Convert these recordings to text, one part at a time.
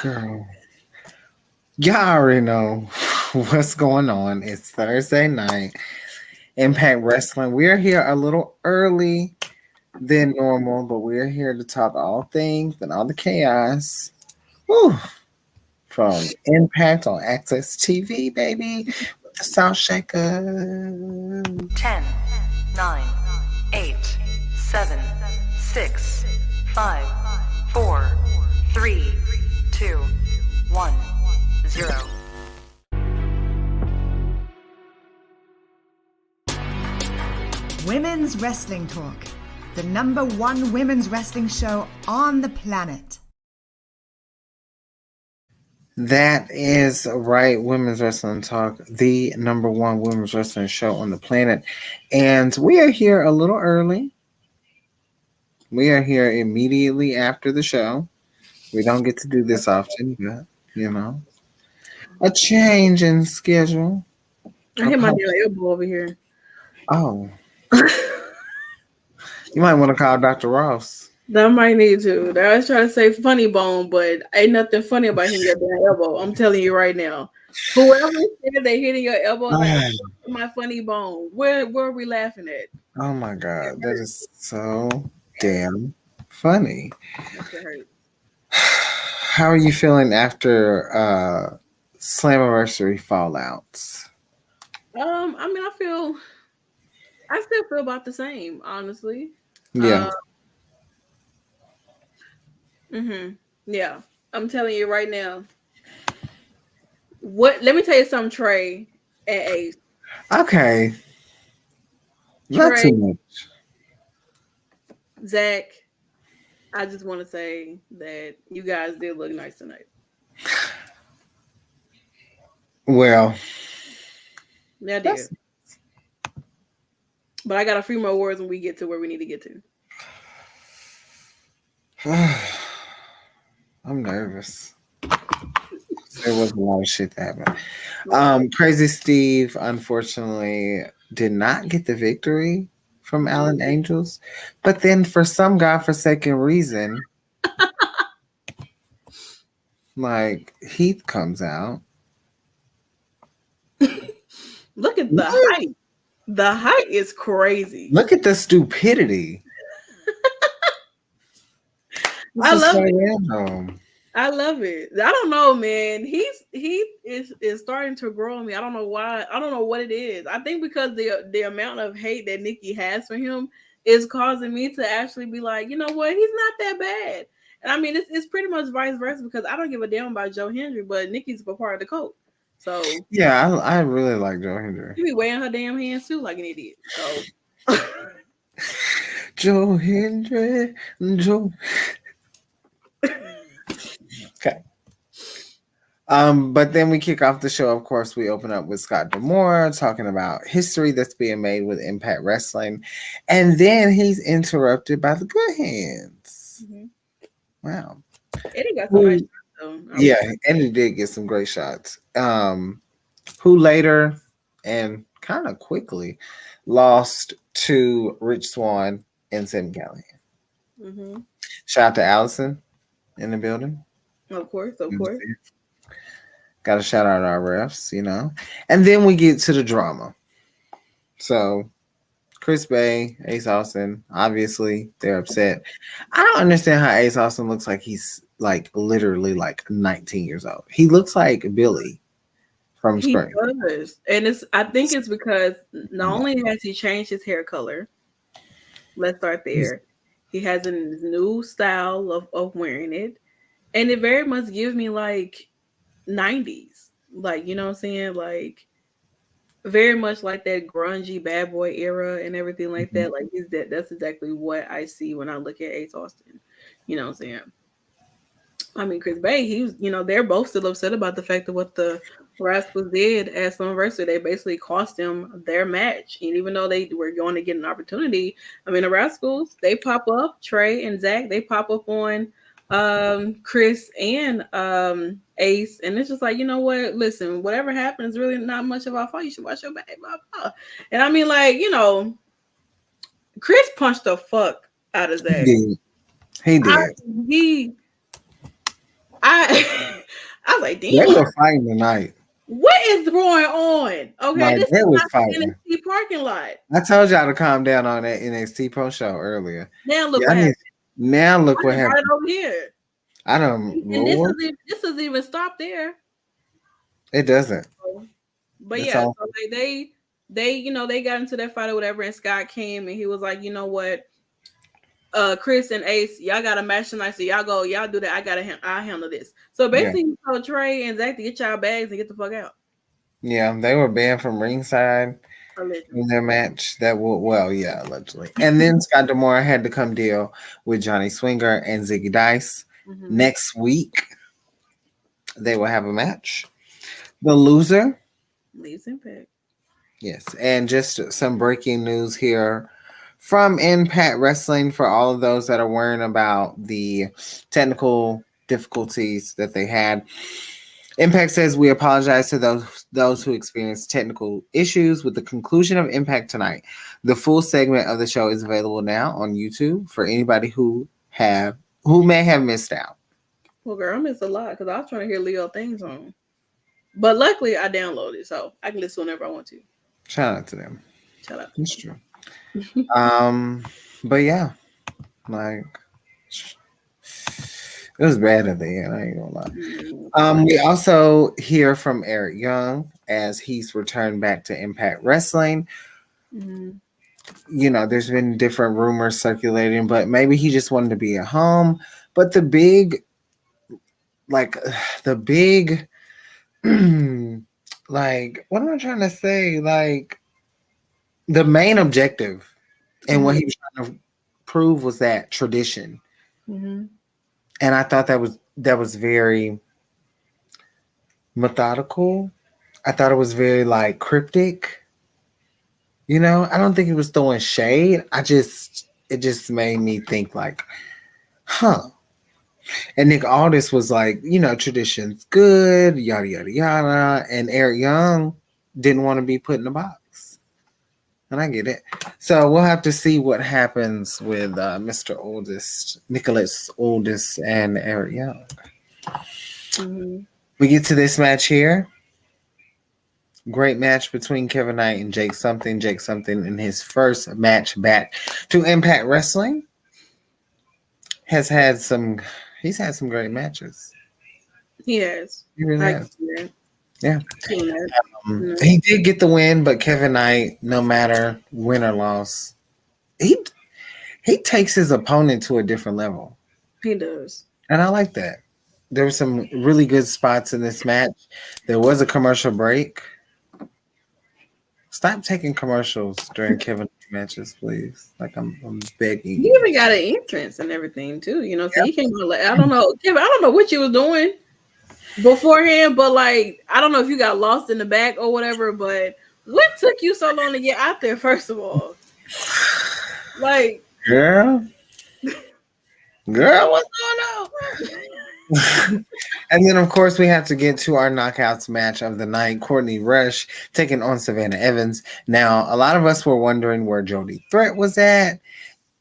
Girl, y'all already know what's going on. It's Thursday night. Impact Wrestling. We're here a little early than normal, but we're here to talk all things and all the chaos. Whew. From Impact on Access TV, baby, with the South Shaker. 10, 9, 8, 7, 6, 5, 4, 3, 2, 1, 0. Women's Wrestling Talk, the #1 women's wrestling show on the planet. That is right, Women's Wrestling Talk, the #1 women's wrestling show on the planet. And we are here a little early. We are here immediately after the show. We don't get to do this often, but, a change in schedule. I hit my damn elbow over here. Oh. You might want to call Dr. Ross. That might need to. I was trying to say funny bone, but ain't nothing funny about hitting your damn elbow. I'm telling you right now. Whoever said they hitting your elbow, like my funny bone. Where are we laughing at? Oh my God, that is so damn funny. How are you feeling after Slammiversary fallouts? I still feel about the same, honestly. Yeah. Yeah. I'm telling you right now. Let me tell you something, Trey and Ace. Okay. Not Trey, too much. Zach, I just want to say that you guys did look nice tonight. Well, yeah, I did. But I got a few more words when we get to where we need to get to. I'm nervous. There was a lot of shit that happened. Crazy Steve, unfortunately, did not get the victory from Allen Angels. But then for some godforsaken reason, like Heath comes out. Look at the height. The height is crazy. Look at the stupidity. I love it. Random. I love it. I don't know, man. He is starting to grow on me. I don't know why. I don't know what it is. I think because the amount of hate that Nikki has for him is causing me to actually be like, you know what? He's not that bad. And I mean, it's pretty much vice versa because I don't give a damn about Joe Hendry, but Nikki's a part of the cult. So yeah, I really like Joe Hendry. She be wearing her damn hands too, like an idiot. So Joe Hendry, Joe. Okay. But then we kick off the show. Of course, we open up with Scott D'Amore talking about history that's being made with Impact Wrestling, and then he's interrupted by the Good Hands. Mm-hmm. Wow. Eddie got some nice shots, though. Yeah, and he did get some great shots. Who later and kind of quickly lost to Rich Swann and Sam Callahan. Mm-hmm. Shout out to Allison in the building. Of course. Got to shout out our refs, And then we get to the drama. So, Chris Bay, Ace Austin, obviously they're upset. I don't understand how Ace Austin looks like he's like literally like 19 years old. He looks like Billy from Spring. He does. And I think it's because not only has he changed his hair color, let's start there. He has a new style of wearing it. And it very much gives me like 90s. Like, you know what I'm saying? Like very much like that grungy bad boy era and everything like that. Like that's exactly what I see when I look at Ace Austin. You know what I'm saying? I mean, Chris Bay, he was, they're both still upset about the fact that what the Rascals did at Slammiversary, they basically cost them their match. And even though they were going to get an opportunity, I mean, the Rascals, they pop up, Trey and Zach, they pop up on Chris and Ace, and it's just like, you know what, listen, whatever happens really not much of our fault. You should watch your back, blah, blah. And I mean, like, Chris punched the fuck out of Zach. He did. I I was like, They damn, were fighting tonight. what is going on? Okay, Like this they is was not the fighting. NXT parking lot. I told y'all to calm down on that NXT Pro show earlier. Now look Yeah, what happened. now look I what just brought it happened. over here. I don't, And Lord. this is even stopped there. It doesn't. But It's yeah, all so like they got into that fight or whatever, and Scott came and he was like, you know what, Chris and Ace, y'all got a match tonight, so y'all do that. I handle this. So yeah. basically, he told Trey and Zach to get y'all bags and get the fuck out. Yeah, they were banned from ringside Allegedly. in their match. Yeah, allegedly. And then Scott D'Amore had to come deal with Johnny Swinger and Ziggy Dice. Mm-hmm. Next week, they will have a match. The loser, Leaves Impact. yes. And just some breaking news here from Impact Wrestling for all of those that are worrying about the technical difficulties that they had. Impact says we apologize to those who experienced technical issues with the conclusion of Impact tonight. The full segment of the show is available now on YouTube for anybody who may have missed out. Well, girl, I missed a lot because I was trying to hear Leo theme song. But luckily, I downloaded it, so I can listen whenever I want to. Shout out to them. Shout out. It's true. But yeah, like it was bad at the end. I ain't gonna lie. We also hear from Eric Young as he's returned back to Impact Wrestling. Mm-hmm. You know, there's been different rumors circulating, but maybe he just wanted to be at home. But the big, like, like, what am I trying to say? Like, the main objective and what he was trying to prove was that tradition. Mm-hmm. And I thought that was very methodical. I thought it was very like cryptic. You know, I don't think it was throwing shade. It just made me think like, huh. And Nick Aldis was like, you know, tradition's good, yada yada yada. And Eric Young didn't want to be put in a box. And I get it. So we'll have to see what happens with Mr. Oldest, Nicholas Oldest, and Eric Young. Mm-hmm. We get to this match here. Great match between Kevin Knight and Jake Something. Jake Something in his first match back to Impact Wrestling he's had some great matches. He has. He really has. Yeah. Mm-hmm. He did get the win, but Kevin Knight, no matter win or loss, he takes his opponent to a different level. He does. And I like that. There were some really good spots in this match. There was a commercial break. Stop taking commercials during Kevin matches, please. Like I'm begging. He even got an entrance and everything too. You know, so he came. I don't know, Kevin. I don't know what you was doing beforehand, but like I don't know if you got lost in the back or whatever. But what took you so long to get out there? First of all, like girl, what's going on? And then, of course, we have to get to our knockouts match of the night. Courtney Rush taking on Savannah Evans. Now, a lot of us were wondering where Jody Threat was at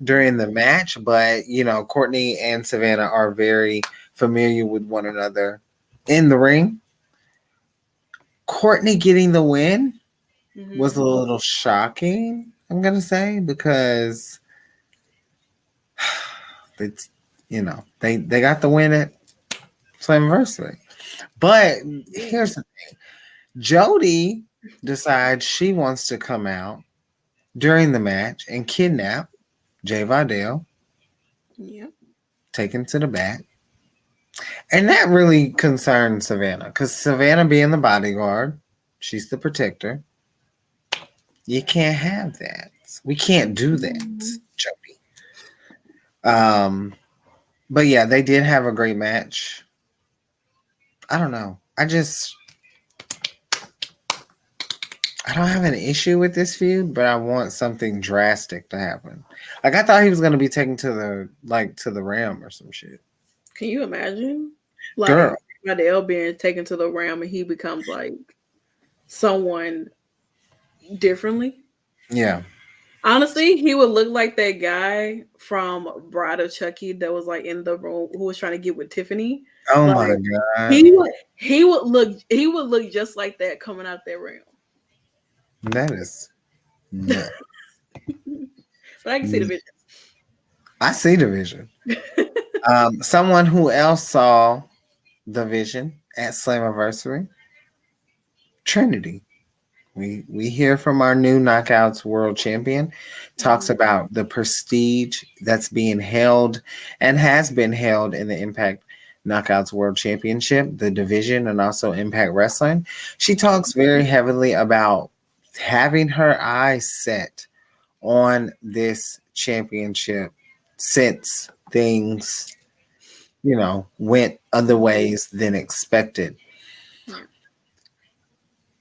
during the match, but, you know, Courtney and Savannah are very familiar with one another in the ring. Courtney getting the win was a little shocking, I'm going to say, because it's, you know, they got the win at Slammiversary. But here's the thing. Jody decides she wants to come out during the match and kidnap Jay Vidal. Yep. Take him to the back. And that really concerned Savannah because Savannah being the bodyguard, she's the protector. You can't have that. We can't do that, Jody. But yeah, they did have a great match. I don't know. I don't have an issue with this feud, but I want something drastic to happen. Like I thought he was gonna be taken to the Ram or some shit. Can you imagine? Like Girl. Adele being taken to the Ram and he becomes like someone differently. Yeah. Honestly, he would look like that guy from Bride of Chucky that was like in the room who was trying to get with Tiffany. Oh Like my god, he would look just like that coming out that room. that is nuts. But I can see the vision. I see the vision. Someone who else saw the vision at Slammiversary, Trinity. We hear from our new Knockouts world champion, talks Mhm. about the prestige that's being held and has been held in the Impact Knockouts World Championship, the division, and also Impact Wrestling. She talks very heavily about having her eyes set on this championship since things, went other ways than expected. Yeah.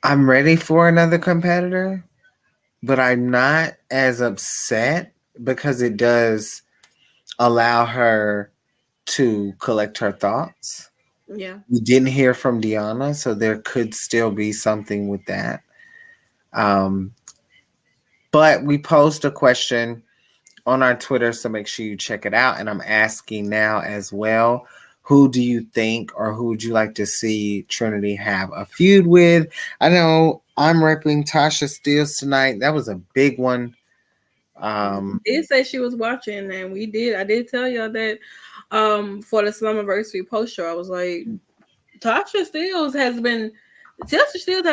I'm ready for another competitor, but I'm not as upset because it does allow her to collect her thoughts. Yeah. We didn't hear from Deanna, so there could still be something with that. Um, but we posed a question on our Twitter, so make sure you check it out. And I'm asking now as well, who do you think or who would you like to see Trinity have a feud with? I know I'm repping Tasha Steeles tonight. That was a big one. Did say she was watching, and we did. I did tell y'all that for the Slammiversary post show, I was like, Tasha Steeles has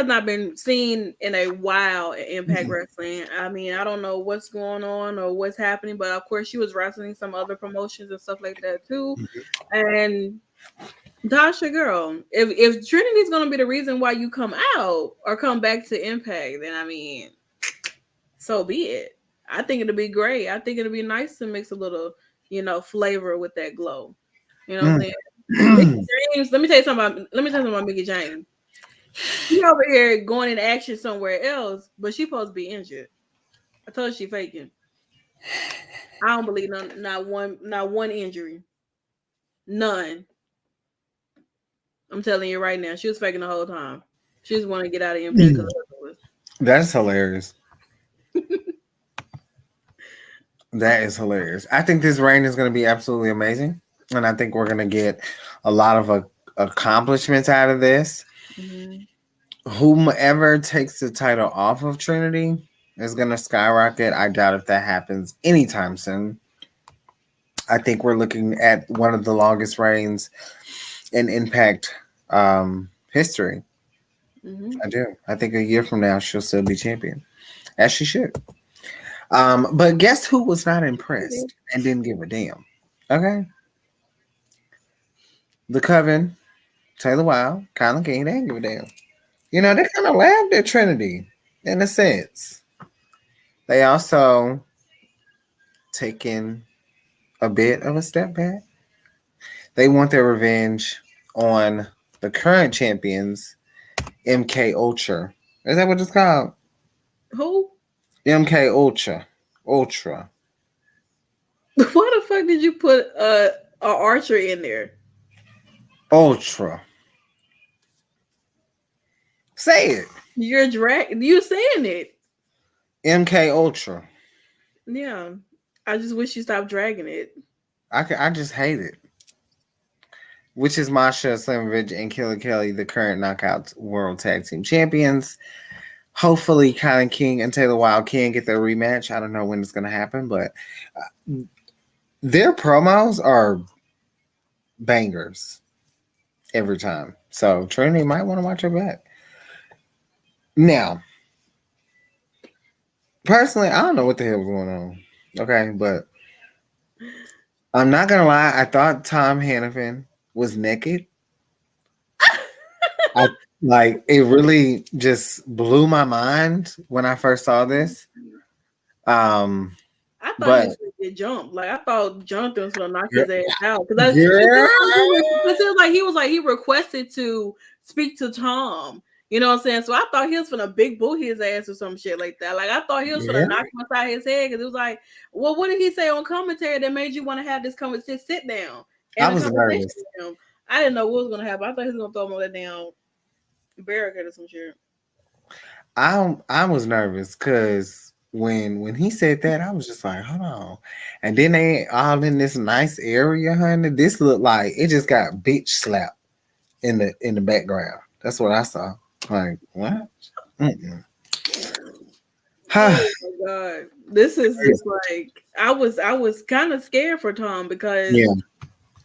not been seen in a while at Impact Wrestling. I mean, I don't know what's going on or what's happening, but of course she was wrestling some other promotions and stuff like that too. And Tasha, girl, if Trinity's gonna be the reason why you come out or come back to Impact, then I mean, so be it. I think it'll be great. I think it'll be nice to mix a little, flavor with that glow. You know what I'm saying? Mickey Mm. James, let me tell you something about Mickey James. She over here going in action somewhere else, but she supposed to be injured. I told you she faking. I don't believe not one injury. None. I'm telling you right now. She was faking the whole time. She just want to get out of Impact because of That's hilarious. That is hilarious. I think this reign is going to be absolutely amazing. And I think we're going to get a lot of accomplishments out of this. Mm-hmm. Whomever takes the title off of Trinity is going to skyrocket. I doubt if that happens anytime soon. I think we're looking at one of the longest reigns in Impact history. Mm-hmm. I do. I think a year from now, she'll still be champion, as she should. But guess who was not impressed and didn't give a damn? Okay. The Coven, Taylor Wilde, Colin King, they didn't give a damn. They kind of laughed at Trinity in a sense. They also taken a bit of a step back. They want their revenge on the current champions, MK Ultra. Is that what it's called? Who? MK Ultra. Ultra. Why the fuck did you put a Archer in there? Ultra. Say it. You saying it? MK Ultra. Yeah. I just wish you stopped dragging it. I just hate it. Which is Masha Slamovich and Killer Kelly, the current Knockouts World Tag Team Champions. Hopefully, Colin King and Taylor Wilde can get their rematch. I don't know when it's going to happen, but their promos are bangers every time. So Trinity might want to watch her back. Now, personally, I don't know what the hell was going on. Okay, but I'm not gonna lie. I thought Tom Hannafin was naked. It really just blew my mind when I first saw this. I thought But he was gonna get jumped. Like I thought Jonathan was gonna knock girl, his ass out because girl, it was like he requested to speak to Tom. You know what I'm saying? So I thought he was gonna big boot his ass or some shit like that. Like I thought he was gonna knock him upside his head because it was like, well, what did he say on commentary that made you want to have this conversation? Sit down. I was nervous. With him. I didn't know what was gonna happen. I thought he was gonna throw him on that damn barricade or some shit. I was nervous because when he said that, I was just like, hold on. And then they all in this nice area, honey. This looked like it just got bitch slapped in the background. That's what I saw. Like, what? Mm-mm. Oh my god. This is just like I was kind of scared for Tom because Yeah,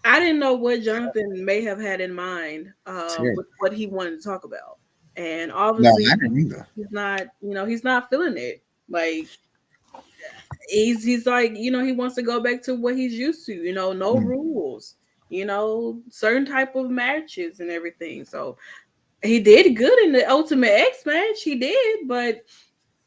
I didn't know what Jonathan may have had in mind sure. with what he wanted to talk about. And No, obviously I didn't either. he's not feeling it. Like he's like, he wants to go back to what he's used to, no Mm. rules, certain type of matches and everything. So he did good in the Ultimate X match. He did, but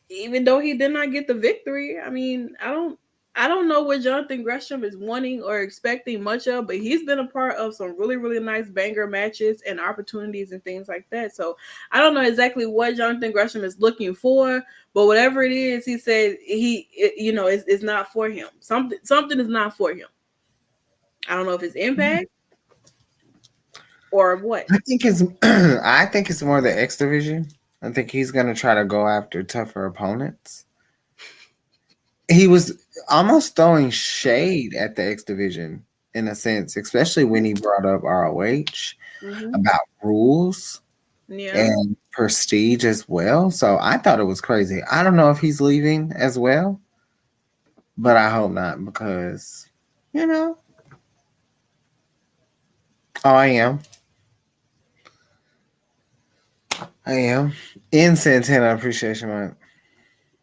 even though he did not get the victory, I mean, I don't know what Jonathan Gresham is wanting or expecting much of, but he's been a part of some really, really nice banger matches and opportunities and things like that. So I don't know exactly what Jonathan Gresham is looking for, but whatever it is, he said it's not for him. Something is not for him. I don't know if it's Impact or what. I think it's more the X division. I think he's gonna try to go after tougher opponents. He was almost throwing shade at the X division in a sense, especially when he brought up ROH Hmm. about rules Yeah. and prestige as well. So I thought it was crazy. I don't know if he's leaving as well, but I hope not because, you know, oh, I am in Santana Appreciation Month.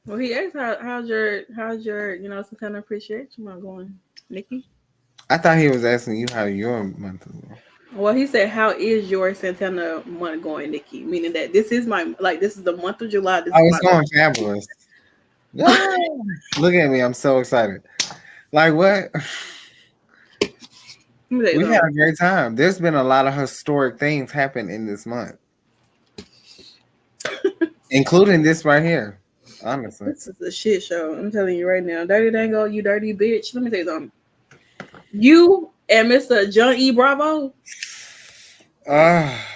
Well, he asked how's your Santana appreciation month going, Nikki? I thought he was asking you how your month is going. Well, he said, "How is your Santana month going, Nikki?" Meaning that this is the month of July. This Oh, is it's my going fabulous. Yeah. Look at me. I'm so excited. Like what? let me tell you We had something. a great time. There's been a lot of historic things happen in this month, including this right here. Honestly. This is a shit show. I'm telling you right now, Dirty Dango, you dirty bitch. Let me tell you something. You and Mr. John E. Bravo, Ah,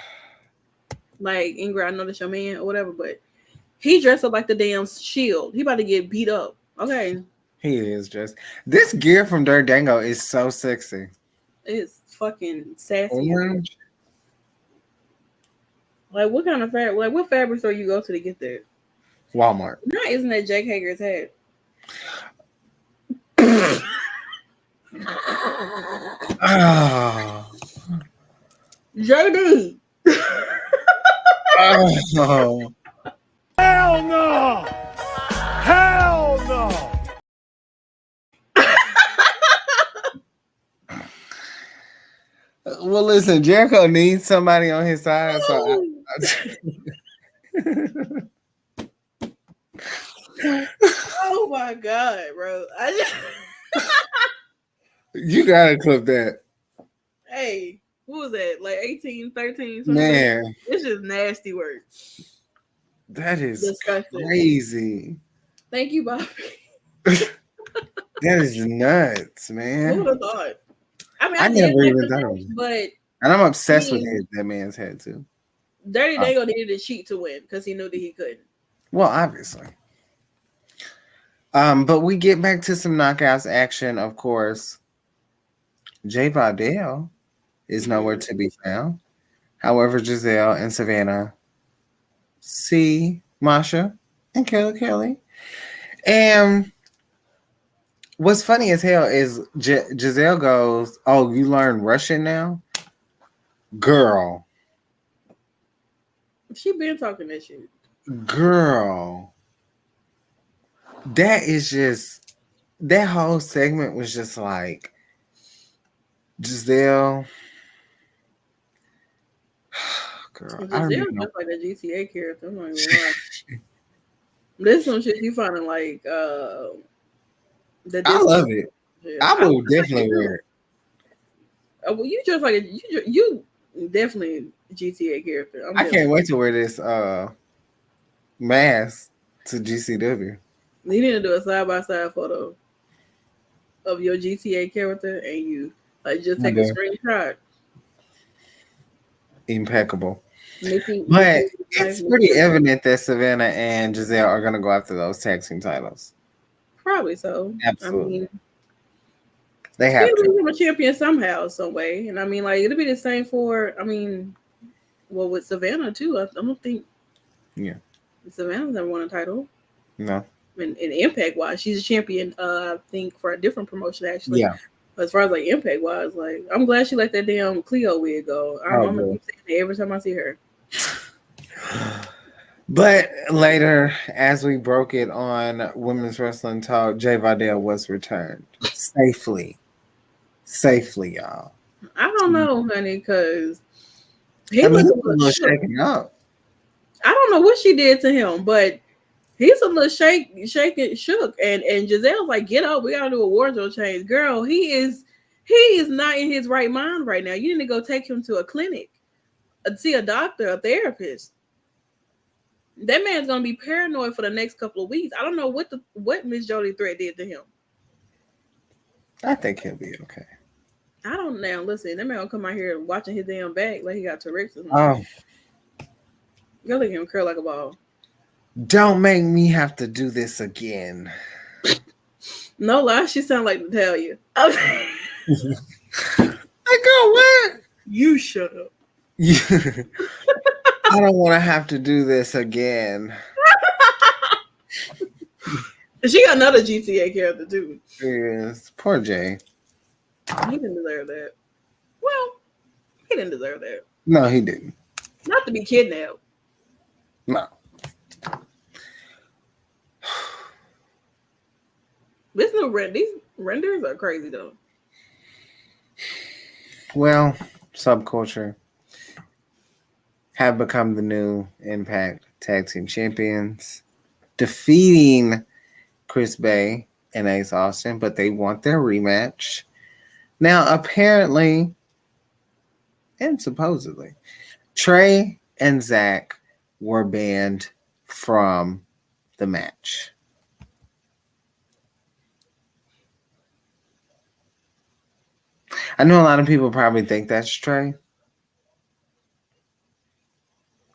like Ingrid, I know that's your man or whatever, but he dressed up like the damn Shield. He about to get beat up. Okay, he is just this gear from Dirt Dango is so sexy. it's fucking sassy. Orange Like what kind of fabric? Like what fabric store you go to get that? Walmart. Not isn't that Jake Hager's hat? Oh, JD. oh. Hell no! Hell no! Well, listen, Jericho needs somebody on his side, so Oh my god, bro! you gotta clip that, Hey, what was that? Like 18, 13, 27? man. It's just nasty work. That is Disgusting. crazy. Thank you, Bobby. That is nuts, Who man. would have thought? I mean, I I did never like even the thought of match, it. but And I'm I obsessed with mean, that man's head too. Dirty Oh, Dago needed to cheat to win because he knew that he couldn't. well, obviously. But we get back to some knockouts action, of course. Jay Vidal is nowhere to be found. However, Giselle and Savannah see Masha and Kelly. And what's funny as hell is Giselle goes, "Oh, you learned Russian now, girl, She been talking that shit. girl." That is just that whole segment was just like Giselle, girl. I don't Giselle even know. just like a GTA character. I'm not even gonna lie. This some shit you finding like the I Disney. love it. Yeah, I I will like it definitely too. wear it. Well, you just like you definitely a GTA character. I'm I definitely. can't wait to wear this mask to GCW. You need to do a side by side photo of your GTA character and you. Like just take a Okay. screenshot. Impeccable. But it's pretty evident that Savannah and Giselle are going to go after those tag team titles. Probably so. Absolutely. I mean, they have to become a champion somehow, some way. And I mean, like, it'll be the same for, I mean, well, with Savannah, too. I don't think Savannah's never won a title. No. In Impact wise, she's a champion. I think for a different promotion actually. Yeah. As far as like Impact wise, like I'm glad she let that damn Cleo wig go. I'm gonna keep saying it every time I see her. But later, as we broke it on Women's Wrestling Talk, Jay Vidal was returned safely, y'all. I don't know, honey, because he was a little shaken up. I don't know what she did to him, but he's a little shook, and Giselle's like, get up, we gotta do a wardrobe change. Girl, he is not in his right mind right now. You need to go take him to a clinic, see a doctor, a therapist. That man's gonna be paranoid for the next couple of weeks. I don't know what Miss Jody Threat did to him. I think he'll be okay. I don't know. Listen, that man gonna come out here watching his damn back like he got Tourette's. Oh, go look at him curl like a ball. Don't make me have to do this again. No lie, she sound like Natalia. I go what? You shut up. I don't want to have to do this again. She got another GTA character too. Yes, poor Jay. He didn't deserve that. Well, he didn't deserve that. No, he didn't. Not to be kidnapped. No. These renders are crazy though. Well, subculture have become the new Impact Tag Team Champions, defeating Chris Bay and Ace Austin, but they want their rematch. Now, apparently, and supposedly, Trey and Zach were banned from the match. I know a lot of people probably think that's Trey.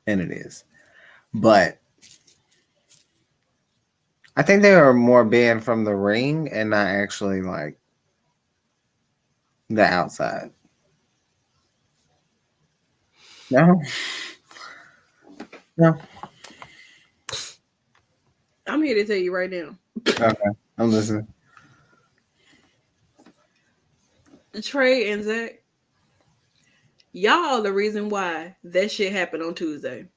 And it is. But I think they are more banned from the ring and not actually like the outside. No. I'm here to tell you right now. Okay, I'm listening. Trey and Zach, y'all are the reason why that shit happened on Tuesday.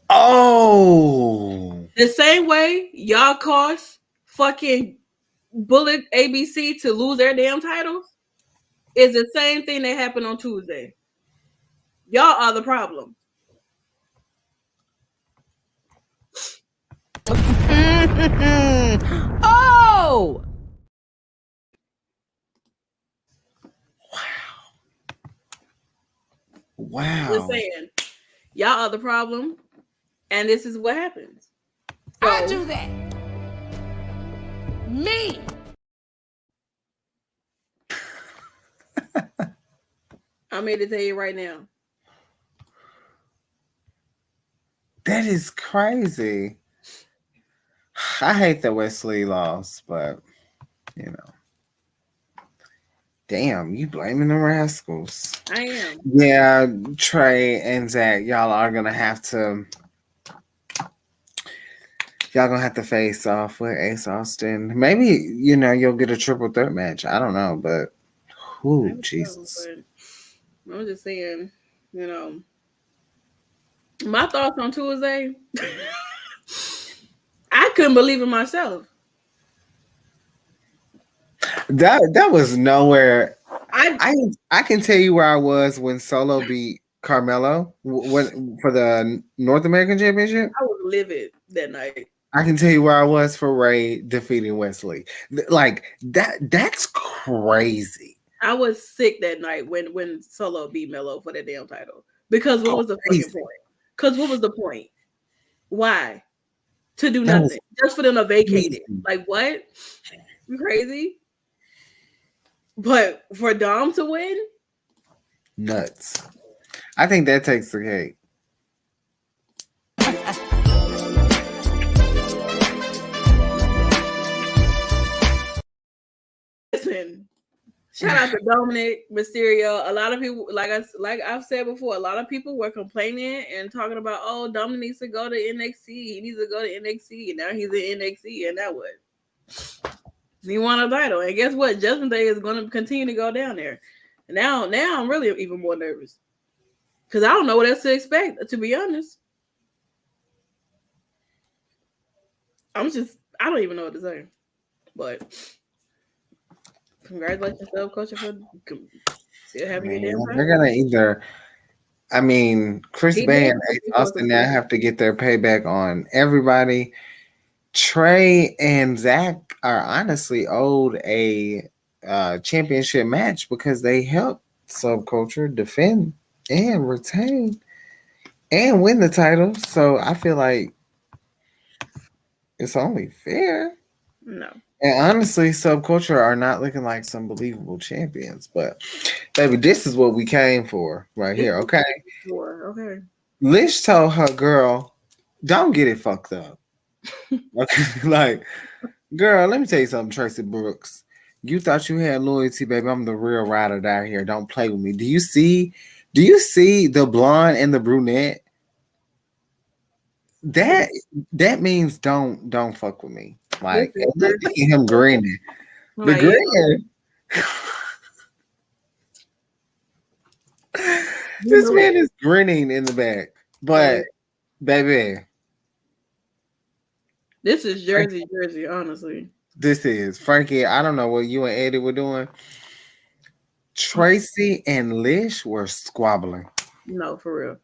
Oh, the same way y'all caused fucking Bullet ABC to lose their damn titles is the same thing that happened on Tuesday. Y'all are the problem. Oh! Wow. Just saying, y'all are the problem, and this is what happens. So, I do that. Me. I'm here to tell you right now. That is crazy. I hate that Wesley lost, but you know. Damn, you blaming the Rascals. I am. Yeah, Trey and Zach, y'all gonna have to face off with Ace Austin. Maybe, you'll get a triple threat match. I don't know, but Jesus. I'm just saying, my thoughts on Tuesday, I couldn't believe it myself. That was nowhere. I can tell you where I was when Solo beat Carmelo for the North American Championship. I was livid that night. I can tell you where I was for Ray defeating Wesley. Like that's crazy. I was sick that night when Solo beat Melo for that damn title. Because what was the fucking point? Because what was the point? Why? To do nothing. Just for them to vacate it. Like what? You crazy? But for Dom to win? Nuts. I think that takes the cake. Listen, shout out to Dominic Mysterio. A lot of people, like I've said before, a lot of people were complaining and talking about, oh, Dominic needs to go to NXT. He needs to go to NXT, and now he's in NXT, and now what? He won a title, and guess what? Judgment Day is going to continue to go down there. And now I'm really even more nervous because I don't know what else to expect. To be honest, I don't even know what to say. But congratulations, Sub Culture, for still having your damn They're gonna either. I mean, Chris Bay and Ace Austin now have to get their payback on everybody. Trey and Zach are honestly owed a championship match because they helped Subculture defend and retain and win the title. So I feel like it's only fair. No. And honestly, Subculture are not looking like some believable champions. But baby, this is what we came for right here. Okay. Okay. Lish told her girl, don't get it fucked up. Okay, like, girl, let me tell you something, Tracy Brooks. You thought you had loyalty, baby. I'm the real rider down here. Don't play with me. Do you see the blonde and the brunette? That means don't fuck with me. Like, look at him grinning. The grin. This man is grinning in the back. But baby, this is Jersey, honestly. This is Frankie. I don't know what you and Eddie were doing. Tracy and Lish were squabbling. No, for real.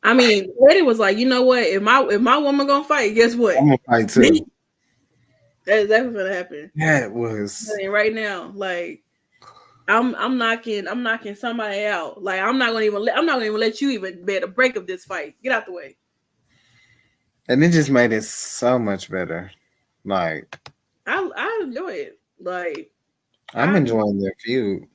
I mean, Eddie was like, you know what? If my woman gonna fight, guess what? I'm gonna fight too. That's exactly gonna happen. Yeah, it was. I mean, right now, like I'm knocking somebody out. Like I'm not gonna even let you even be able to break up this fight. Get out the way. And it just made it so much better. Like I enjoy it. Like I'm enjoying their feud.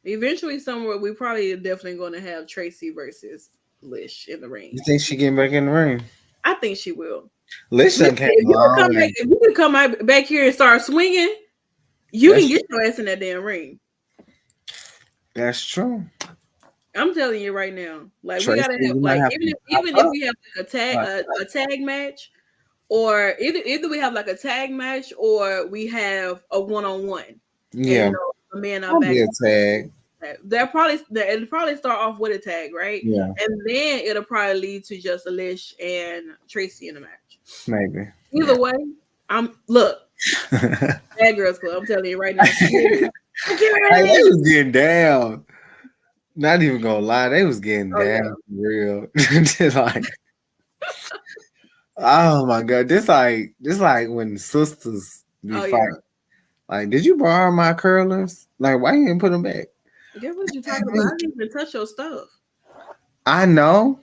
Eventually, somewhere we probably are definitely going to have Tracy versus Lish in the ring. You think she getting back in the ring? I think she will. Lish came if you can come back here and start swinging, you can get your ass in that damn ring. That's true. I'm telling you right now. Like Tracy, we gotta have like even if we have like a tag match, or either we have like a tag match or we have a one-on-one. Yeah, and, a man out back. Be a tag. It'll probably start off with a tag, right? Yeah, and then it'll probably lead to just Lish and Tracy in the match. Maybe. Either way, look. Bad Girls Club. I'm telling you right now. They was getting down. Not even gonna lie, they was getting down for real. Just like, oh my god, this like when sisters be fighting. Yeah. Like, did you borrow my curlers? Like, why you didn't put them back? Guess what you talking about? I didn't even touch your stuff. I know.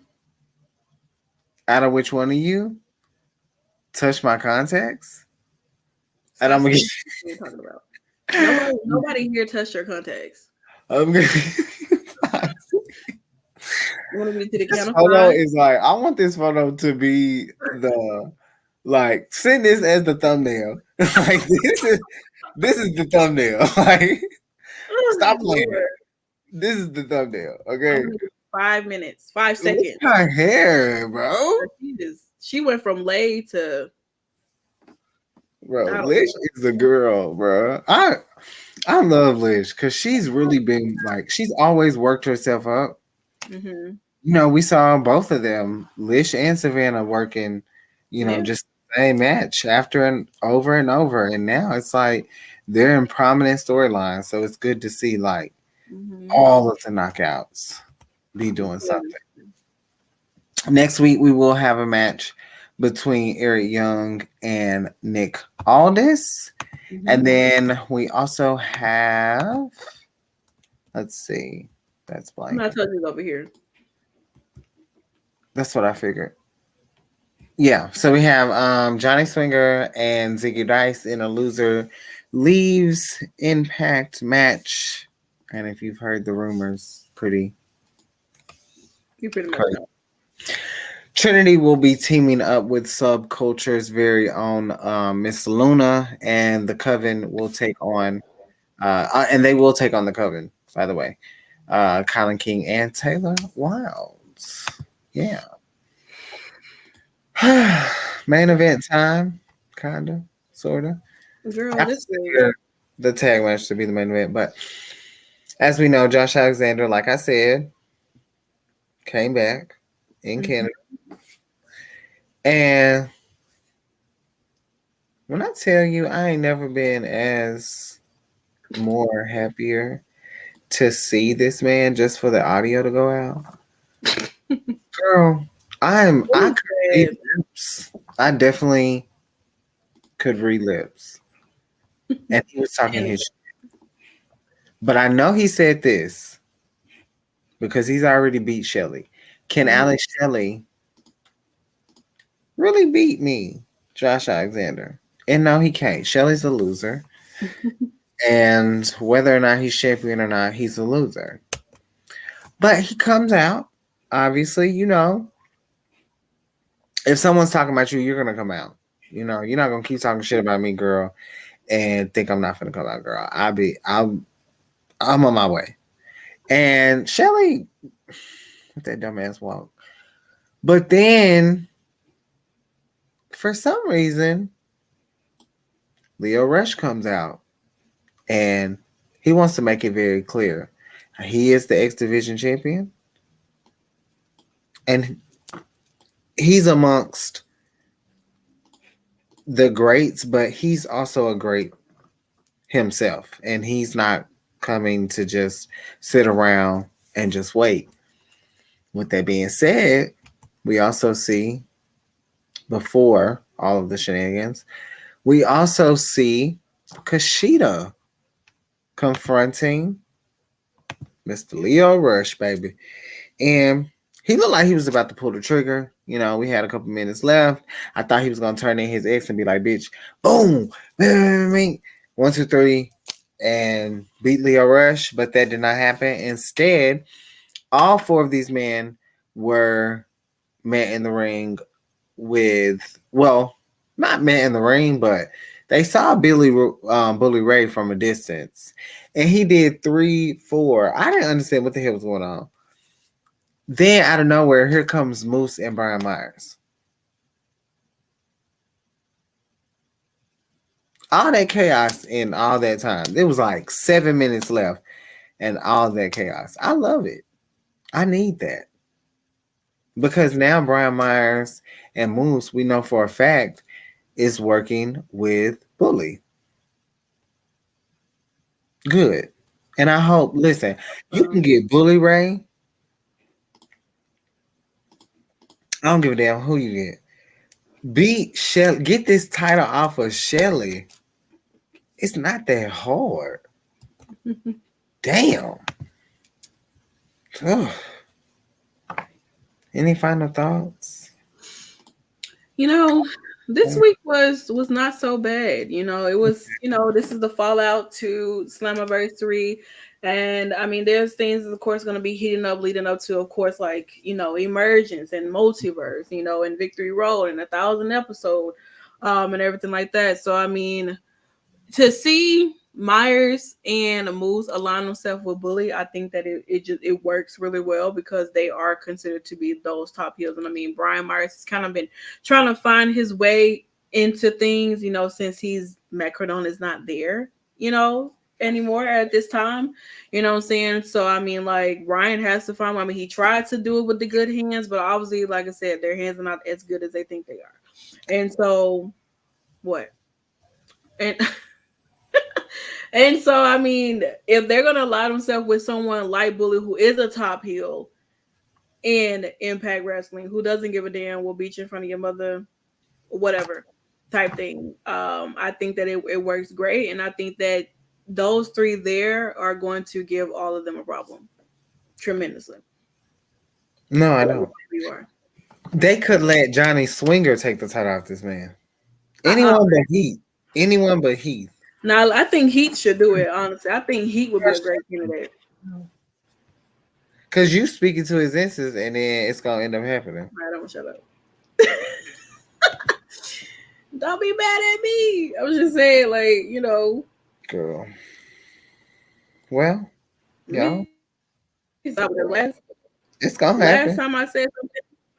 Out of which one of you touched my contacts? And I'm gonna get talking about. Nobody here touched your contacts. I'm gonna. You want me to the count of photo is like, I want this photo to be the send this as the thumbnail. Like this is the thumbnail. Like stop playing. This is the thumbnail. Okay. 5 minutes, 5 seconds. Look at her hair, bro. She went from lay to. Bro, Lish is the girl, bro. I love Lish because she's really been like, she's always worked herself up. Mm-hmm. You know, we saw both of them, Lish and Savannah, working, just the same match after and over. And now it's like they're in prominent storylines. So it's good to see like all of the knockouts be doing something. Next week, we will have a match between Eric Young and Nick Aldis. Mm-hmm. And then we also have, let's see, that's blank. I'm not touching over here. That's what I figured. Yeah, so we have Johnny Swinger and Ziggy Dice in a loser leaves Impact match. And if you've heard the rumors, pretty You pretty much Crazy. know. Trinity will be teaming up with Subculture's very own Miss Luna, and the Coven will take on, and they will take on the Coven, by the way. Colin King and Taylor Wilds. Yeah. Main event time, kinda, sorta. Girl, I this is consider the tag match to be the main event, but as we know, Josh Alexander, like I said, came back in Canada. And when I tell you, I ain't never been as more happier to see this man just for the audio to go out. Girl, I could read sad. lips. I definitely could read lips. And he was talking his shit. But I know he said this because he's already beat Shelly. Can Alex Shelley really beat me, Josh Alexander? And no, he can't. Shelly's a loser. And whether or not he's champion or not, he's a loser. But he comes out, obviously, if someone's talking about you, you're gonna come out. You're not gonna keep talking shit about me, girl, and think I'm not gonna come out, girl. I'm on my way. And Shelly with that dumbass walk. But then for some reason, Leo Rush comes out and he wants to make it very clear. He is the X Division champion. And he's amongst the greats, but he's also a great himself. And he's not coming to just sit around and just wait. With that being said, we also see, before all of the shenanigans, we also see Kushida confronting Mr. Leo Rush, baby. And he looked like he was about to pull the trigger. We had a couple minutes left. I thought he was going to turn in his ex and be like, bitch, boom, 1, 2, 3, and beat Leo Rush. But that did not happen. Instead, all 4 of these men were met in the ring with, well, not met in the ring, but they saw Bully Ray from a distance. And he did 3, 4. I didn't understand what the hell was going on. Then out of nowhere, here comes Moose and Brian Myers. All that chaos in all that time. There was like 7 minutes left and all that chaos. I love it. I need that. Because now Brian Myers and Moose, we know for a fact, is working with Bully. Good. And I hope, listen, you can get Bully Ray. I don't give a damn who you get. Beat Shelly. Get this title off of Shelly. It's not that hard. Damn. Ugh. Any final thoughts? This week was not so bad. It was, this is the fallout to Slammiversary. And I mean, there's things, of course, going to be heating up, leading up to, of course, like, Emergence and Multiverse, and Victory Road and 1,000 episode, and everything like that. So, I mean, to see Myers and Moose align themselves with Bully, I think that it works really well because they are considered to be those top heels. And I mean, Brian Myers has kind of been trying to find his way into things, since Matt Cardone is not there, anymore at this time. You know what I'm saying? So I mean, like, Ryan has to find. I mean, he tried to do it with the good hands, but obviously, like I said, their hands are not as good as they think they are. And so, what? And and so, I mean, if they're gonna align themselves with someone like Bully, who is a top heel in Impact Wrestling, who doesn't give a damn, will beat you in front of your mother, whatever type thing. I think that it works great, and I think that those 3 there are going to give all of them a problem tremendously. No, I don't. They could let Johnny Swinger take the title off this man. Anyone but Heath. Anyone but Heath. Now, I think Heath should do it, honestly. I think Heath would be a great candidate. Because you speaking to his instance and then it's going to end up happening. I don't shut up. Don't be mad at me. I was just saying, like, you know. Girl. Well, yo, it's going to happen.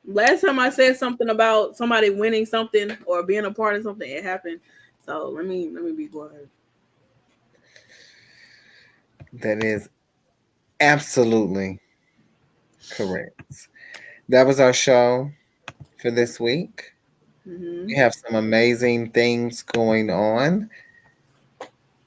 Last time I said something about somebody winning something or being a part of something, it happened. So let me be quiet. That is absolutely correct. That was our show for this week. Mm-hmm. We have some amazing things going on.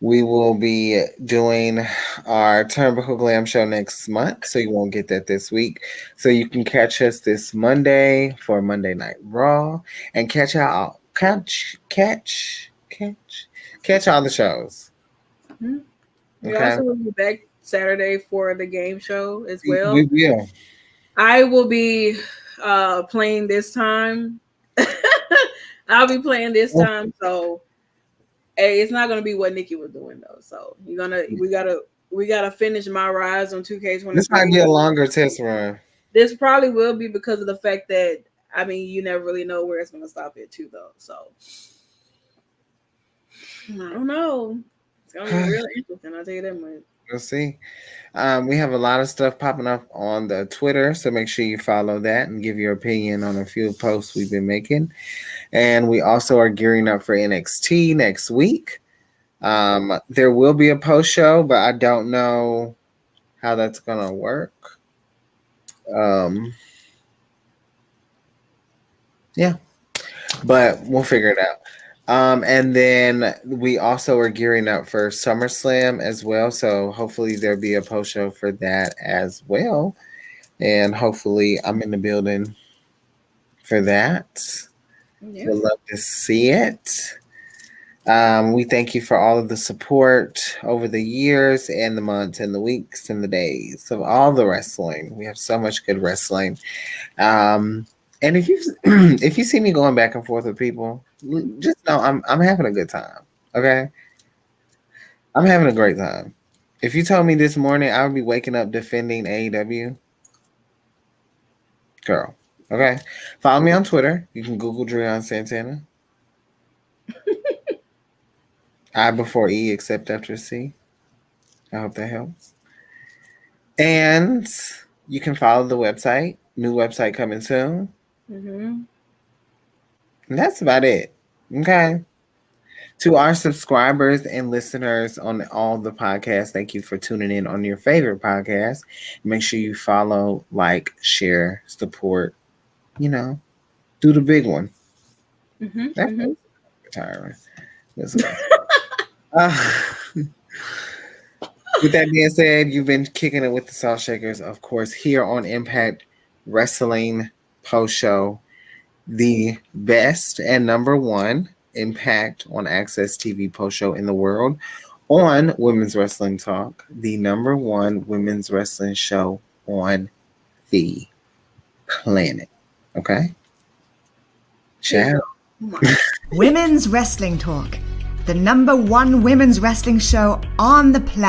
We will be doing our Turnbuckle Glam show next month, so you won't get that this week. So you can catch us this Monday for Monday Night Raw and catch all the shows. Mm-hmm. We Okay? also will be back Saturday for the game show as well. We will. I will be playing this time. I'll be playing this time, so hey, it's not gonna be what Nikki was doing though. So we gotta finish my rise on 2K23. This might be a longer test run. This probably will be because of the fact that you never really know where it's gonna stop at too though. So I don't know. It's gonna be real interesting. I'll tell you that much. We'll see. We have a lot of stuff popping up on the Twitter, so make sure you follow that and give your opinion on a few posts we've been making. And we also are gearing up for NXT next week. There will be a post show, but I don't know how that's gonna work. Yeah, but we'll figure it out. And then we also are gearing up for SummerSlam as well. So hopefully there'll be a post show for that as well. And hopefully I'm in the building for that. Yeah. We'd love to see it. We thank you for all of the support over the years and the months and the weeks and the days of all the wrestling. We have so much good wrestling. And if you see me going back and forth with people, just know I'm having a good time. Okay, I'm having a great time. If you told me this morning I would be waking up defending AEW, girl. Okay, follow me on Twitter. You can Google Dreon Santana. I before E, except after C. I hope that helps. And you can follow the website. New website coming soon. Mm-hmm. And that's about it. Okay. To our subscribers and listeners on all the podcasts, thank you for tuning in on your favorite podcast. Make sure you follow, like, share, support. You know, do the big one. Mm-hmm. That's retiring. With that being said, you've been kicking it with the Salt Shakers, of course, here on Impact Wrestling Post Show, the best and number one Impact on Access TV post show in the world on Women's Wrestling Talk, the number one women's wrestling show on the planet. Okay? Ciao. Women's Wrestling Talk, the number one women's wrestling show on the planet.